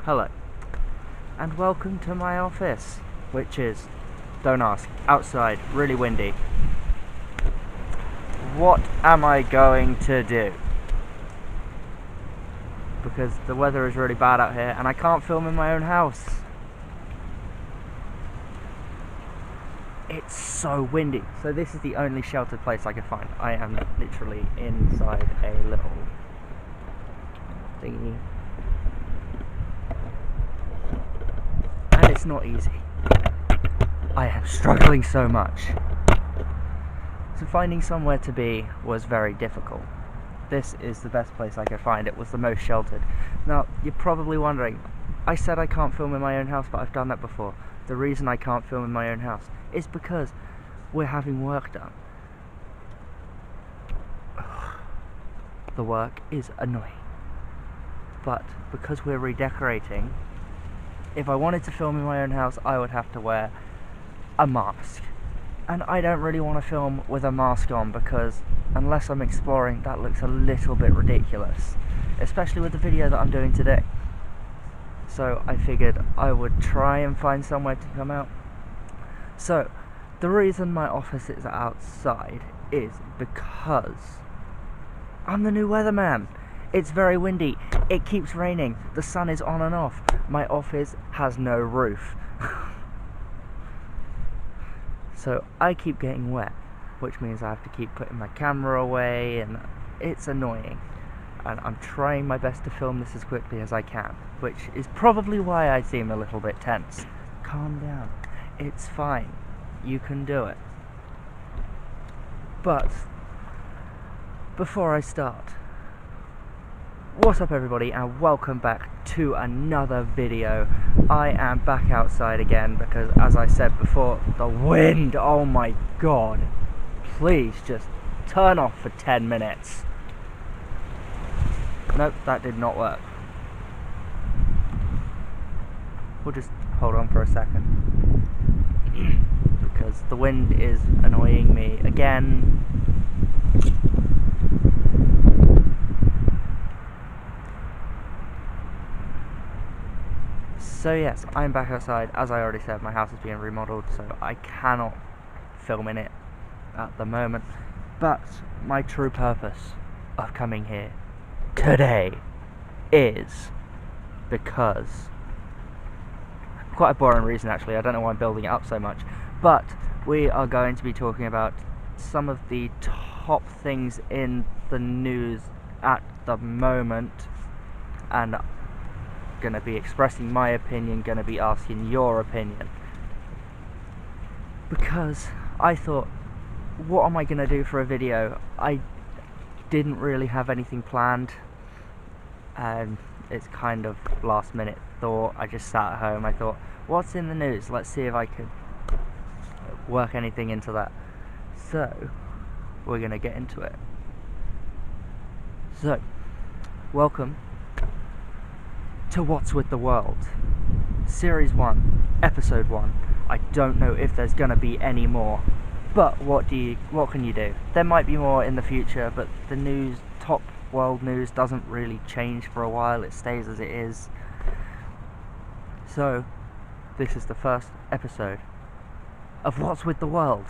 Hello, and welcome to my office, which is, don't ask, outside, really windy. What am I going to do? Because the weather is really bad out here and I can't film in my own house. It's so windy. So this is the only sheltered place I can find. I am literally inside a little thingy. And it's not easy. I am struggling so much. So finding somewhere to be was very difficult. This is the best place I could find. It was the most sheltered. Now, you're probably wondering, I said I can't film in my own house, but I've done that before. The reason I can't film in my own house is because we're having work done. The work is annoying. But because we're redecorating, if I wanted to film in my own house, I would have to wear a mask. And I don't really want to film with a mask on because unless I'm exploring, that looks a little bit ridiculous, especially with the video that I'm doing today. So I figured I would try and find somewhere to come out. So the reason my office is outside is because I'm the new weatherman. It's very windy, it keeps raining, the sun is on and off. My office has no roof. So I keep getting wet, which means I have to keep putting my camera away, and it's annoying. And I'm trying my best to film this as quickly as I can, which is probably why I seem a little bit tense. Calm down, it's fine, you can do it. But before I start, what's up everybody, and welcome back to another video. I am back outside again because, as I said before, the wind, oh my god. Please just turn off for 10 minutes. Nope, that did not work. We'll just hold on for a second because the wind is annoying me again. So yes, I'm back outside. As I already said, my house is being remodeled, so I cannot film in it at the moment. But my true purpose of coming here today is because, quite a boring reason actually, I don't know why I'm building it up so much, but we are going to be talking about some of the top things in the news at the moment, and going to be expressing my opinion, going to be asking your opinion, because I thought, what am I going to do for a video? I didn't really have anything planned, and it's kind of last minute thought. I just sat at home, I thought, what's in the news? Let's see if I could work anything into that. So we're going to get into it. So welcome to What's with the World, Series 1, Episode 1. I don't know if there's gonna be any more, but what can you do? There might be more in the future, but the news, top world news, doesn't really change for a while. It stays as it is. So this is the first episode of What's with the World,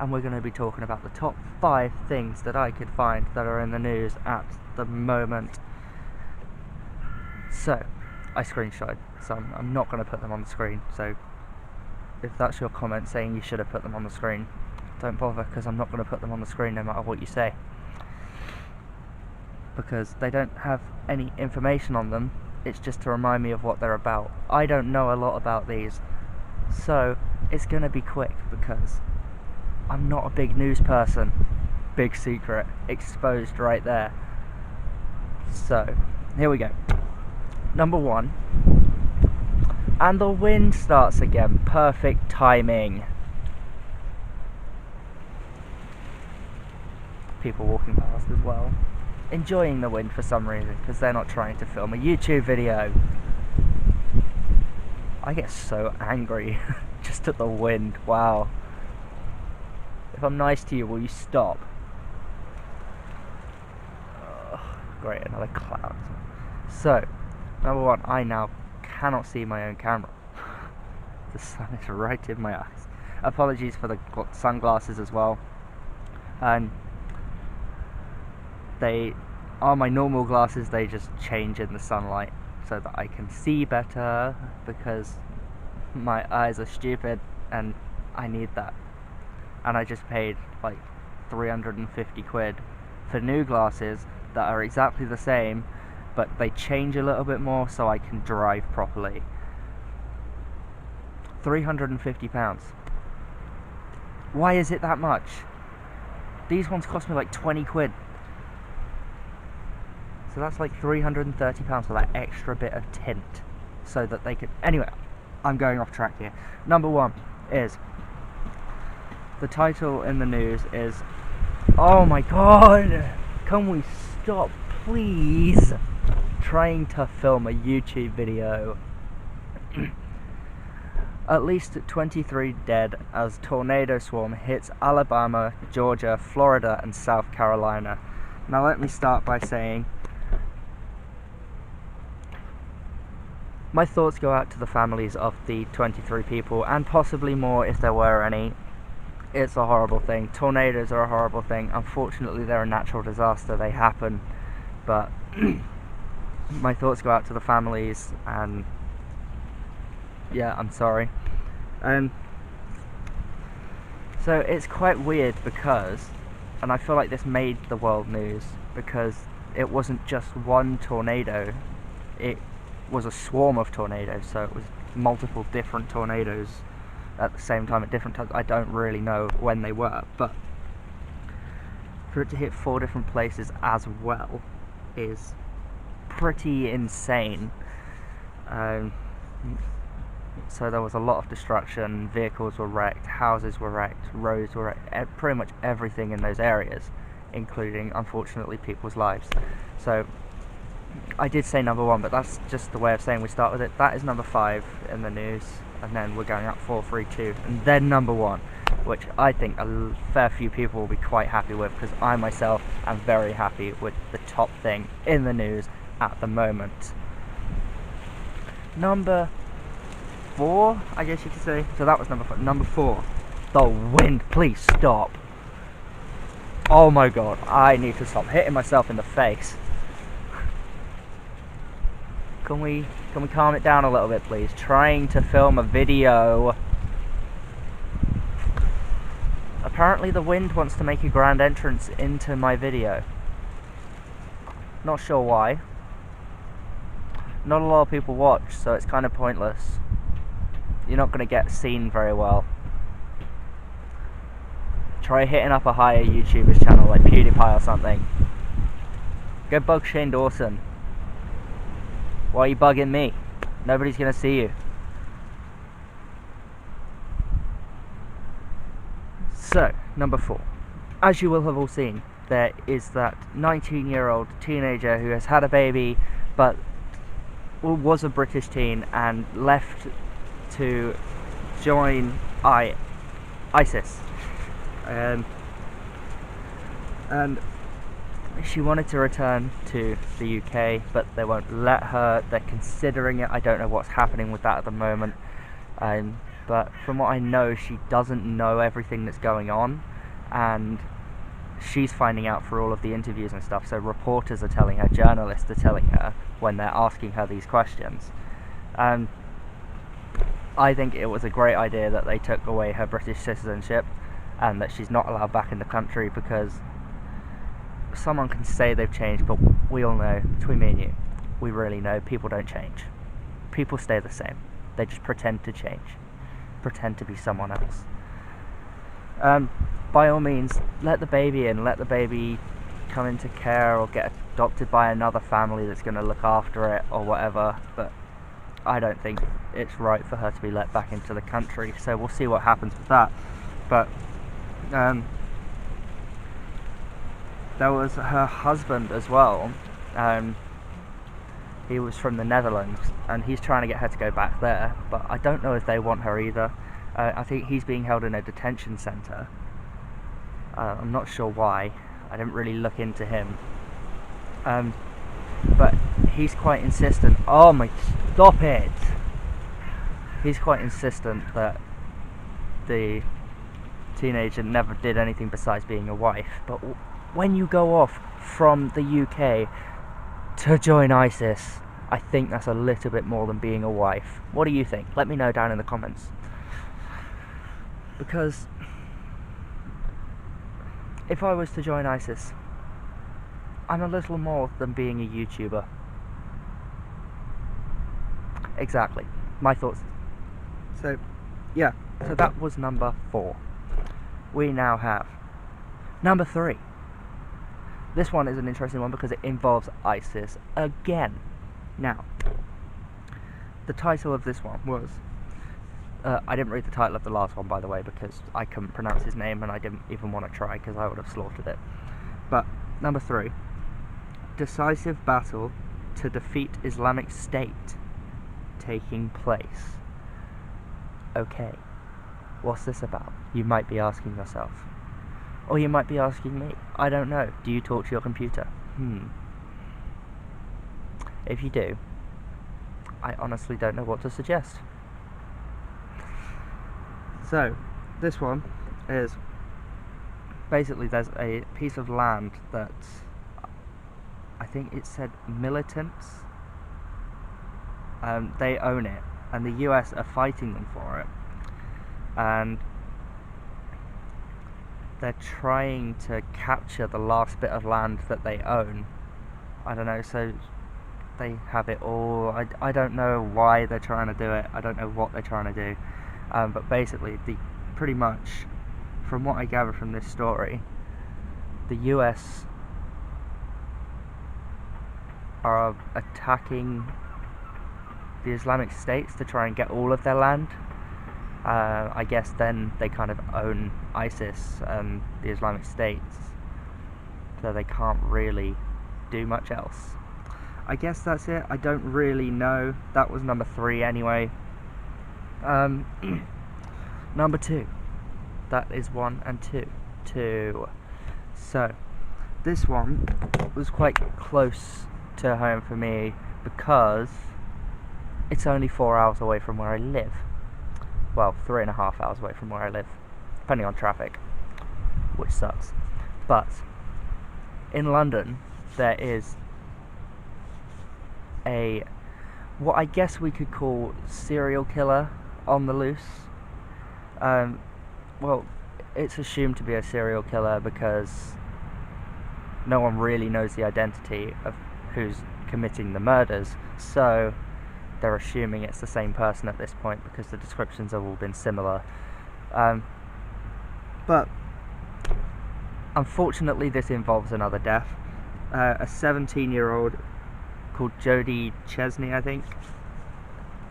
and we're going to be talking about the top 5 things that I could find that are in the news at the moment. So I screenshotted some. I'm not going to put them on the screen, so if that's your comment saying you should have put them on the screen, don't bother, because I'm not going to put them on the screen no matter what you say, because they don't have any information on them. It's just to remind me of what they're about. I don't know a lot about these, so it's going to be quick because I'm not a big news person. Big secret exposed right there. So here we go. Number 1, and the wind starts again. Perfect timing. People walking past as well, enjoying the wind for some reason, because they're not trying to film a YouTube video. I get so angry just at the wind. Wow. If I'm nice to you, will you stop? Great, another cloud. So, number 1, I now cannot see my own camera. The sun is right in my eyes. Apologies for the sunglasses as well. And they are my normal glasses, they just change in the sunlight so that I can see better, because my eyes are stupid and I need that. And I just paid like 350 quid for new glasses that are exactly the same, but they change a little bit more so I can drive properly. £350. Why is it that much? These ones cost me like 20 quid. So that's like £330 for that extra bit of tint, so that they could... Anyway, I'm going off track here. Number one is, the title in the news is, oh my god, can we stop please trying to film a YouTube video. At least 23 dead as tornado swarm hits Alabama, Georgia, Florida and South Carolina. Now let me start by saying my thoughts go out to the families of the 23 people, and possibly more if there were any. It's a horrible thing. Tornadoes are a horrible thing. Unfortunately, they're a natural disaster. They happen. But my thoughts go out to the families, and yeah, I'm sorry. So it's quite weird because, and I feel like this made the world news, because it wasn't just one tornado. It was a swarm of tornadoes, so it was multiple different tornadoes at the same time at different times. I don't really know when they were, but for it to hit 4 different places as well is pretty insane. So there was a lot of destruction, vehicles were wrecked, houses were wrecked, roads were wrecked, pretty much everything in those areas, including, unfortunately, people's lives. So I did say number 1, but that's just the way of saying we start with it. That is number 5 in the news, and then we're going up 4, 3, 2, and then number 1, which I think a fair few people will be quite happy with, because I myself am very happy with the top thing in the news at the moment. Number 4, I guess you could say. So that was number 4. Number 4, the wind. Please stop. Oh my god, I need to stop hitting myself in the face. Can we calm it down a little bit, please? Trying to film a video. Apparently the wind wants to make a grand entrance into my video. Not sure why. Not a lot of people watch, so it's kind of pointless. You're not going to get seen very well. Try hitting up a higher YouTuber's channel like PewDiePie or something. Go bug Shane Dawson. Why are you bugging me? Nobody's going to see you. So, number 4. As you will have all seen, there is that 19-year-old teenager who has had a baby, but was a British teen and left to join ISIS. And she wanted to return to the UK, but they won't let her. They're considering it. I don't know what's happening with that at the moment. But from what I know, she doesn't know everything that's going on, and she's finding out through all of the interviews and stuff. So reporters are telling her, journalists are telling her when they're asking her these questions. I think it was a great idea that they took away her British citizenship and that she's not allowed back in the country, because someone can say they've changed, but we all know, between me and you, we really know people don't change. People stay the same. They just pretend to change, pretend to be someone else. By all means, let the baby in, let the baby come into care or get adopted by another family that's going to look after it or whatever, but I don't think it's right for her to be let back into the country, so we'll see what happens with that. But there was her husband as well. He was from the Netherlands, and he's trying to get her to go back there, but I don't know if they want her either. I think he's being held in a detention centre. I'm not sure why. I didn't really look into him. But he's quite insistent. Oh my, Stop it! He's quite insistent that the teenager never did anything besides being a wife, but when you go off from the UK to join ISIS, I think that's a little bit more than being a wife. What do you think? Let me know down in the comments. Because if I was to join ISIS, I'm a little more than being a YouTuber. Exactly. My thoughts. So, yeah. So that was number 4. We now have number 3. This one is an interesting one because it involves ISIS again. Now, the title of this one was... I didn't read the title of the last one, by the way, because I couldn't pronounce his name and I didn't even want to try because I would have slaughtered it. But, number 3. Decisive battle to defeat Islamic State taking place. Okay, what's this about? You might be asking yourself. Or you might be asking me. I don't know. Do you talk to your computer? If you do, I honestly don't know what to suggest. So, this one is basically there's a piece of land that I think it said militants. They own it, and the US are fighting them for it, and they're trying to capture the last bit of land that they own. I don't know, so they have it all. I don't know why they're trying to do it. I don't know what they're trying to do. But basically, pretty much, from what I gather from this story, the US are attacking the Islamic States to try and get all of their land. I guess then they kind of own ISIS and the Islamic States, so they can't really do much else. I guess that's it. I don't really know. That was number 3 anyway. Number 2. That is 1 and 2. 2. So, this one was quite close to home for me because it's only 4 hours away from where I live. Well, 3.5 hours away from where I live, depending on traffic, which sucks. But in London, there is what I guess we could call serial killer on the loose. Well, it's assumed to be a serial killer because no one really knows the identity of who's committing the murders, so they're assuming it's the same person at this point because the descriptions have all been similar. But unfortunately this involves another death. A 17-year-old called Jodie Chesney, I think.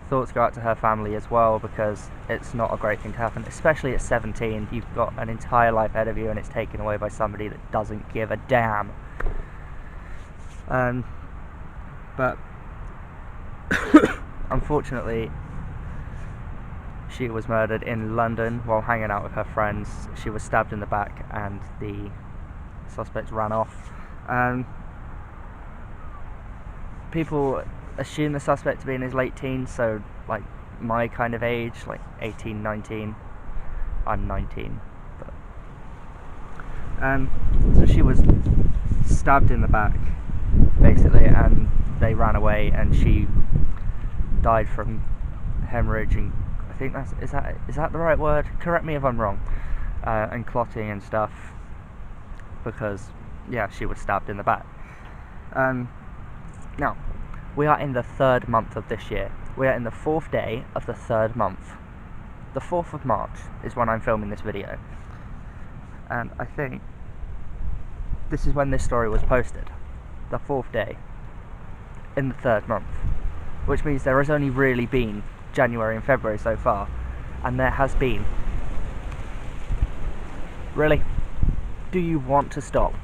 Thoughts go out to her family as well because it's not a great thing to happen, especially at 17. You've got an entire life ahead of you and it's taken away by somebody that doesn't give a damn. But unfortunately, she was murdered in London while hanging out with her friends. She was stabbed in the back and the suspect ran off. People assume the suspect to be in his late teens, so like my kind of age, like 18, 19. I'm 19. But so she was stabbed in the back, basically, and they ran away, and she died from hemorrhage, and I think is that the right word? Correct me if I'm wrong. And clotting and stuff, because yeah, she was stabbed in the back. Now, we are in the 3rd month of this year. We are in the 4th day of the 3rd month. The 4th of March is when I'm filming this video, and I think this is when this story was posted. The 4th day in the 3rd month, which means there has only really been January and February so far, and there has been... Really? Do you want to stop?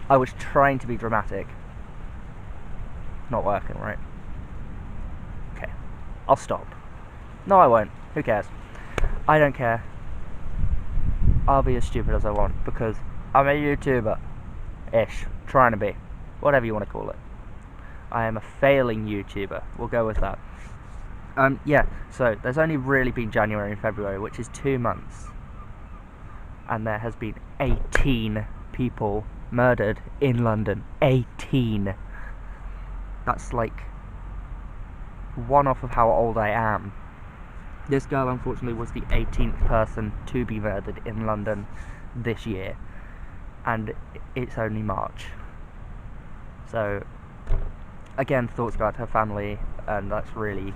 I was trying to be dramatic. Not working, right? Okay, I'll stop. No, I won't. Who cares? I don't care. I'll be as stupid as I want because I'm a YouTuber-ish, trying to be, whatever you want to call it. I am a failing YouTuber. We'll go with that. Yeah, so there's only really been January and February, which is 2 months. And there has been 18 people murdered in London. 18. That's like one off of how old I am. This girl, unfortunately, was the 18th person to be murdered in London this year. And it's only March. So, again, thoughts go out to her family, and that's really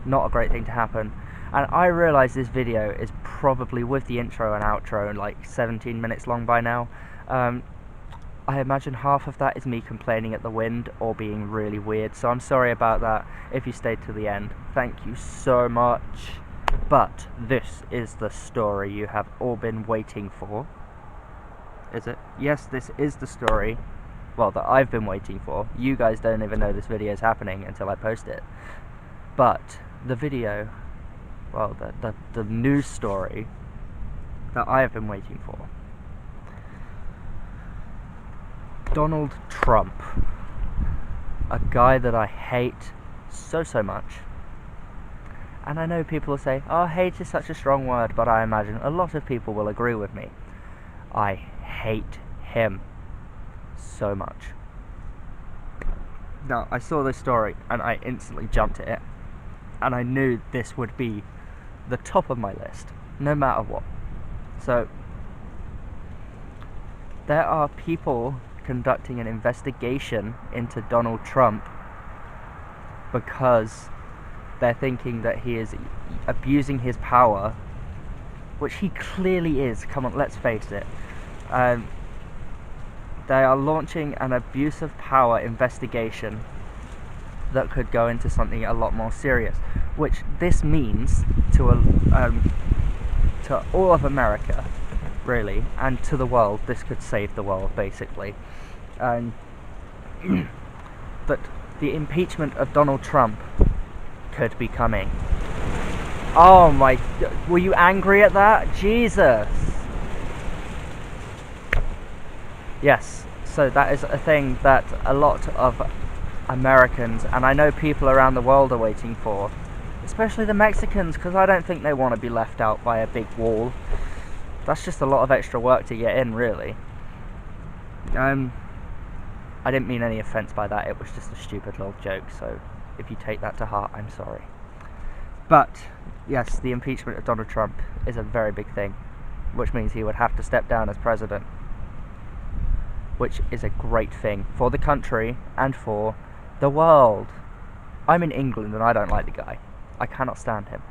not a great thing to happen. And I realise this video is probably, with the intro and outro, like 17 minutes long by now. I imagine half of that is me complaining at the wind or being really weird, so I'm sorry about that if you stayed to the end. Thank you so much. But this is the story you have all been waiting for. Is it? Yes, this is the story, well, that I've been waiting for. You guys don't even know this video is happening until I post it. But the video, well, the news story that I have been waiting for. Donald Trump, a guy that I hate so much. And I know people will say, oh, hate is such a strong word, but I imagine a lot of people will agree with me. I hate him so much. Now, I saw this story and I instantly jumped at it. And I knew this would be the top of my list, no matter what. So, there are people conducting an investigation into Donald Trump because they're thinking that he is abusing his power, which he clearly is. Come on, let's face it. They are launching an abuse of power investigation that could go into something a lot more serious, which this means to all of America, really, and to the world. This could save the world, basically. That the impeachment of Donald Trump could be coming. Oh my, were you angry at that? Jesus. Yes, so that is a thing that a lot of Americans, and I know people around the world, are waiting for. Especially the Mexicans, because I don't think they want to be left out by a big wall. That's just a lot of extra work to get in, really. I didn't mean any offence by that, it was just a stupid little joke, so if you take that to heart, I'm sorry. But, yes, the impeachment of Donald Trump is a very big thing, which means he would have to step down as president. Which is a great thing for the country and for the world. I'm in England and I don't like the guy. I cannot stand him.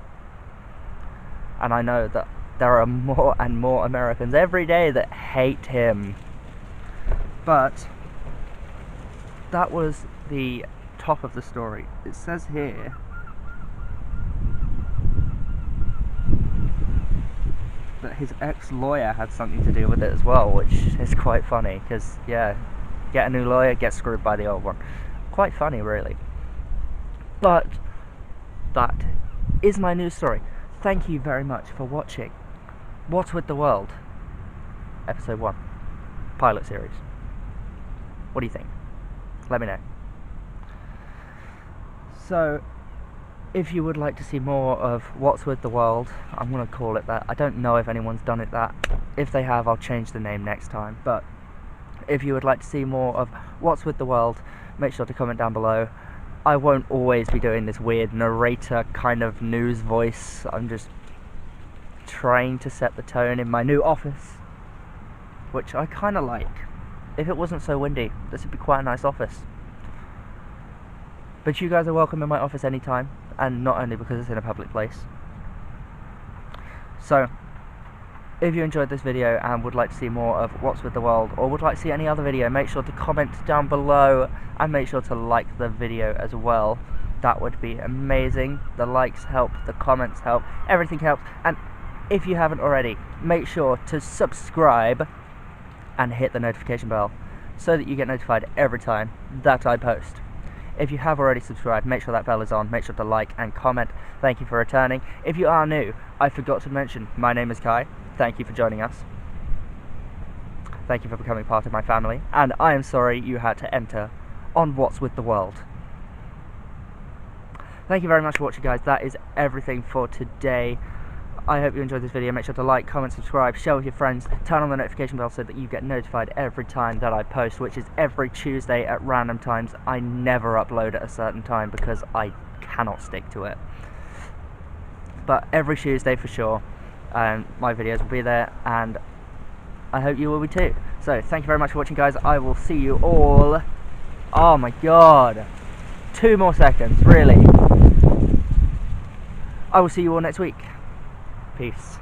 And I know that there are more and more Americans every day that hate him. But that was the top of the story. It says here that his ex-lawyer had something to do with it as well, which is quite funny, because, yeah, get a new lawyer, get screwed by the old one. Quite funny, really. But that is my news story. Thank you very much for watching What's With the World, Episode 1, Pilot Series. What do you think? Let me know. So, if you would like to see more of What's With the World, I'm going to call it that. I don't know if anyone's done it that. If they have, I'll change the name next time. But if you would like to see more of What's With the World, make sure to comment down below. I won't always be doing this weird narrator kind of news voice. I'm just trying to set the tone in my new office, which I kind of like. If it wasn't so windy, this would be quite a nice office. But you guys are welcome in my office anytime, and not only because it's in a public place. So, if you enjoyed this video and would like to see more of What's With the World, or would like to see any other video, make sure to comment down below, and make sure to like the video as well. That would be amazing. The likes help, the comments help, everything helps. And if you haven't already, make sure to subscribe and hit the notification bell so that you get notified every time that I post. If you have already subscribed, make sure that bell is on, make sure to like and comment. Thank you for returning. If you are new, I forgot to mention, my name is Kai. Thank you for joining us. Thank you for becoming part of my family, and I am sorry you had to enter on what's with the world. Thank you very much for watching, guys. That is everything for today. I hope you enjoyed this video. Make sure to like, comment, subscribe, share with your friends, turn on the notification bell so that you get notified every time that I post, which is every Tuesday at random times. I never upload at a certain time because I cannot stick to it. But every Tuesday for sure, my videos will be there, and I hope you will be too. So thank you very much for watching, guys. I will see you all. Oh my god, 2 more seconds, really. I will see you all next week. Peace.